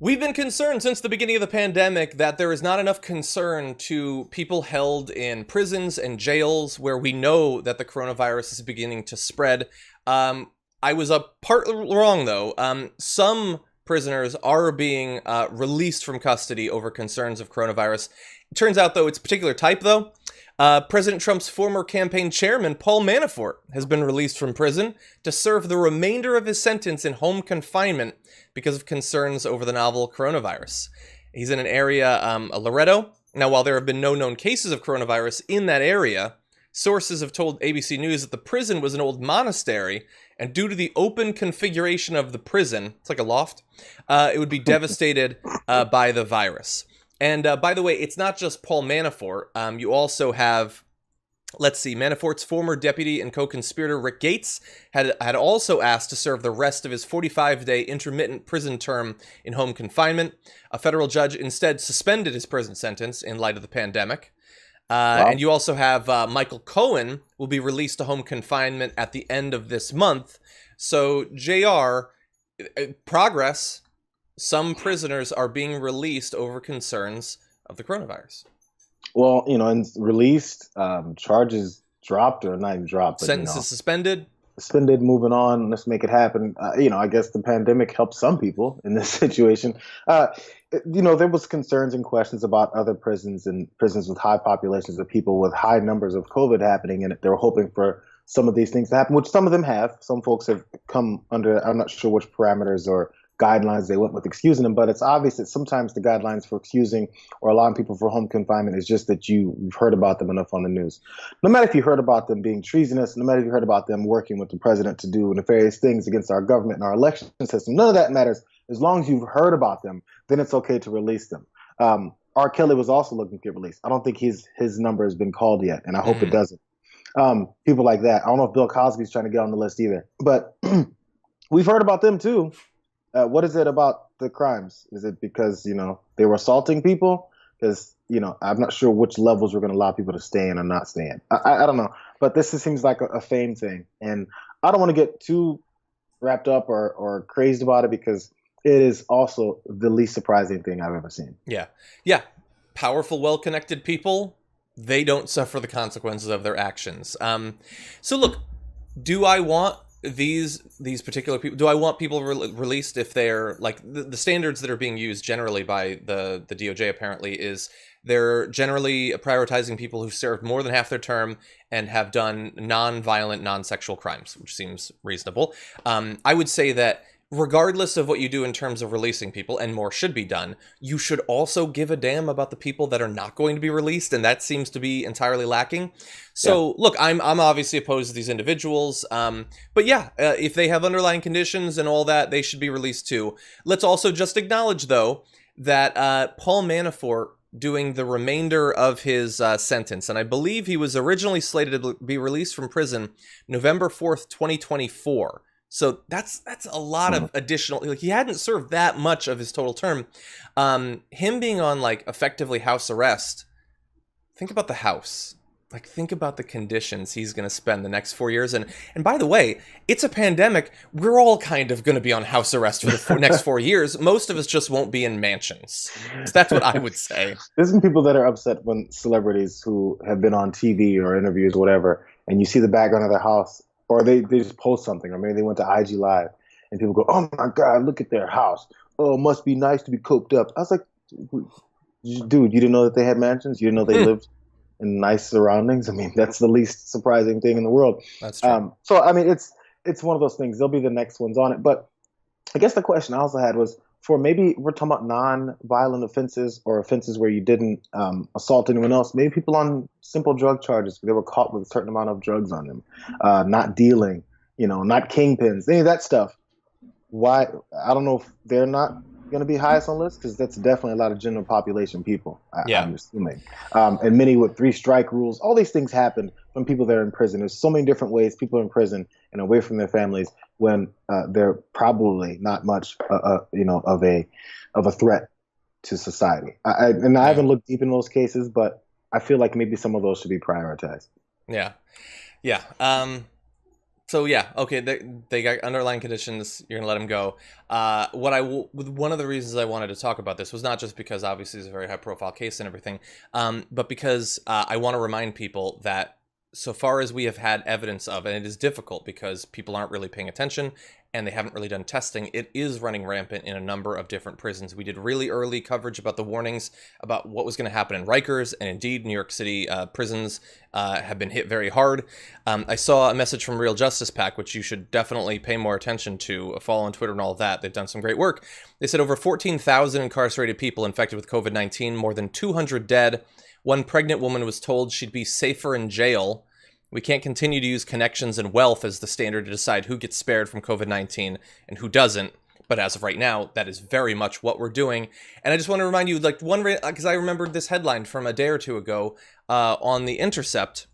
We've been concerned since the beginning of the pandemic that there is not enough concern to people held in prisons and jails where we know that the coronavirus is beginning to spread. I was a part wrong, though. Some prisoners are being released from custody over concerns of coronavirus. It turns out, though, it's a particular type, though. President Trump's former campaign chairman, Paul Manafort, has been released from prison to serve the remainder of his sentence in home confinement because of concerns over the novel coronavirus. He's in an area, Loretto. Now, while there have been no known cases of coronavirus in that area, sources have told ABC News that the prison was an old monastery, and due to the open configuration of the prison, it's like a loft, it would be devastated by the virus. And by the way, it's not just Paul Manafort. You also have, let's see, Manafort's former deputy and co-conspirator Rick Gates had also asked to serve the rest of his 45-day intermittent prison term in home confinement. A federal judge instead suspended his prison sentence in light of the pandemic. Wow. And you also have Michael Cohen will be released to home confinement at the end of this month. So, JR, progress. Some prisoners are being released over concerns of the coronavirus. Well, and released, charges dropped or not even dropped. But, sentences suspended. Suspended, moving on. Let's make it happen. I guess the pandemic helped some people in this situation. There was concerns and questions about other prisons and prisons with high populations of people with high numbers of COVID happening, and they were hoping for some of these things to happen, which some of them have. Some folks have come under, I'm not sure which parameters or guidelines they went with excusing them, but it's obvious that sometimes the guidelines for excusing or allowing people for home confinement is just that you've heard about them enough on the news. No matter if you heard about them being treasonous, no matter if you heard about them working with the president to do nefarious things against our government and our election system, none of that matters. As long as you've heard about them, then it's okay to release them. R. Kelly was also looking to get released. I don't think his number has been called yet, and I hope it doesn't. People like that. I don't know if Bill Cosby's trying to get on the list either, but we've heard about them too. What is it about the crimes? Is it because, they were assaulting people? Because, I'm not sure which levels we're going to allow people to stay in or not stay in. I don't know. But this seems like a fame thing. And I don't want to get too wrapped up or crazed about it because it is also the least surprising thing I've ever seen. Yeah. Yeah. Powerful, well-connected people, they don't suffer the consequences of their actions. So look, do I want these particular people, do I want people released if they're like the standards that are being used generally by the DOJ apparently is they're generally prioritizing people who served more than half their term and have done non-violent, non-sexual crimes, which seems reasonable. I would say that regardless of what you do in terms of releasing people, and more should be done, you should also give a damn about the people that are not going to be released, and that seems to be entirely lacking. So, Look, I'm obviously opposed to these individuals, but yeah, if they have underlying conditions and all that, they should be released too. Let's also just acknowledge, though, that Paul Manafort doing the remainder of his sentence, and I believe he was originally slated to be released from prison November 4th, 2024. So that's a lot of additional, like he hadn't served that much of his total term. Him being on like effectively house arrest, think about the house. Like think about the conditions he's going to spend the next 4 years. And by the way, it's a pandemic. We're all kind of going to be on house arrest for the next 4 years. Most of us just won't be in mansions. So that's what I would say. There's some people that are upset when celebrities who have been on TV or interviews or whatever, and you see the background of their house, or they just post something, or maybe they went to IG Live, and people go, "Oh my God, look at their house. Oh, it must be nice to be coked up." I was like, dude, you didn't know that they had mansions? You didn't know they lived in nice surroundings? I mean, that's the least surprising thing in the world. That's true. So, I mean, it's one of those things. They'll be the next ones on it. But I guess the question I also had was, for maybe we're talking about non-violent offenses or offenses where you didn't assault anyone else, maybe people on simple drug charges, they were caught with a certain amount of drugs on them, not dealing, not kingpins, any of that stuff. Why? I don't know if they're not going to be highest on the list because that's definitely a lot of general population people, I'm assuming. And many with 3-strike rules. All these things happen from people that are in prison. There's so many different ways people are in prison and away from their families when they're probably not much, of a threat to society. I haven't looked deep in those cases, but I feel like maybe some of those should be prioritized. Yeah. So yeah, okay, they got underlying conditions. You're gonna let them go. One of the reasons I wanted to talk about this was not just because obviously it's a very high profile case and everything, but because I want to remind people that so far as we have had evidence of, and it is difficult because people aren't really paying attention and they haven't really done testing, it is running rampant in a number of different prisons. We did really early coverage about the warnings about what was going to happen in Rikers, and indeed New York City prisons have been hit very hard. I saw a message from Real Justice PAC, which you should definitely pay more attention to, follow on Twitter and all of that. They've done some great work. They said over 14,000 incarcerated people infected with COVID-19, more than 200 dead. One pregnant woman was told she'd be safer in jail. We can't continue to use connections and wealth as the standard to decide who gets spared from COVID-19 and who doesn't. But as of right now, that is very much what we're doing. And I just want to remind you, like, because I remembered this headline from a day or two ago on The Intercept.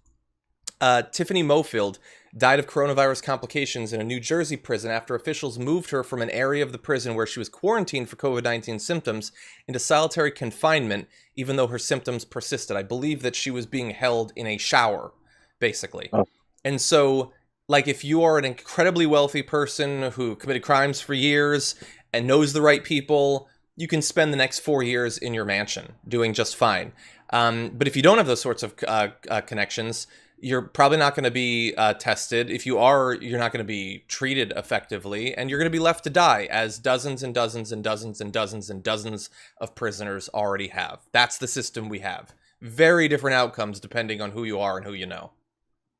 Tiffany Mofield died of coronavirus complications in a New Jersey prison after officials moved her from an area of the prison where she was quarantined for COVID-19 symptoms into solitary confinement, even though her symptoms persisted. I believe that she was being held in a shower, basically. Oh. And so, like, if you are an incredibly wealthy person who committed crimes for years and knows the right people, you can spend the next 4 years in your mansion doing just fine. But if you don't have those sorts of connections, you're probably not going to be tested. If you are, you're not going to be treated effectively, and you're going to be left to die, as dozens and dozens and dozens and dozens and dozens of prisoners already have. That's the system we have. Very different outcomes depending on who you are and who you know.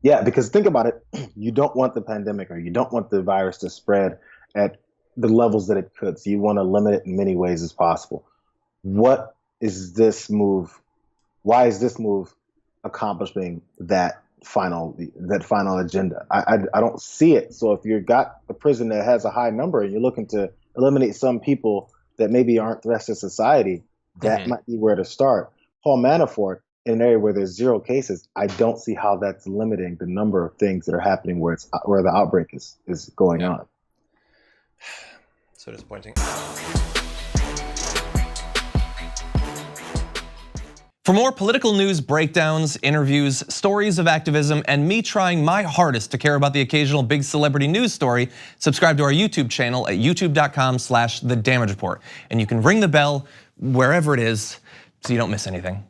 Yeah, because think about it. You don't want the pandemic, or you don't want the virus to spread at the levels that it could. So you want to limit it in many ways as possible. What is this move? Why is this move accomplishing that final agenda? I don't see it. So if you've got a prison that has a high number and you're looking to eliminate some people that maybe aren't threats to society, that might be where to start. Paul Manafort, in an area where there's 0 cases, I don't see how that's limiting the number of things that are happening where the outbreak is going on. So disappointing. For more political news breakdowns, interviews, stories of activism, and me trying my hardest to care about the occasional big celebrity news story, subscribe to our YouTube channel at youtube.com/The Damage Report. And you can ring the bell wherever it is so you don't miss anything.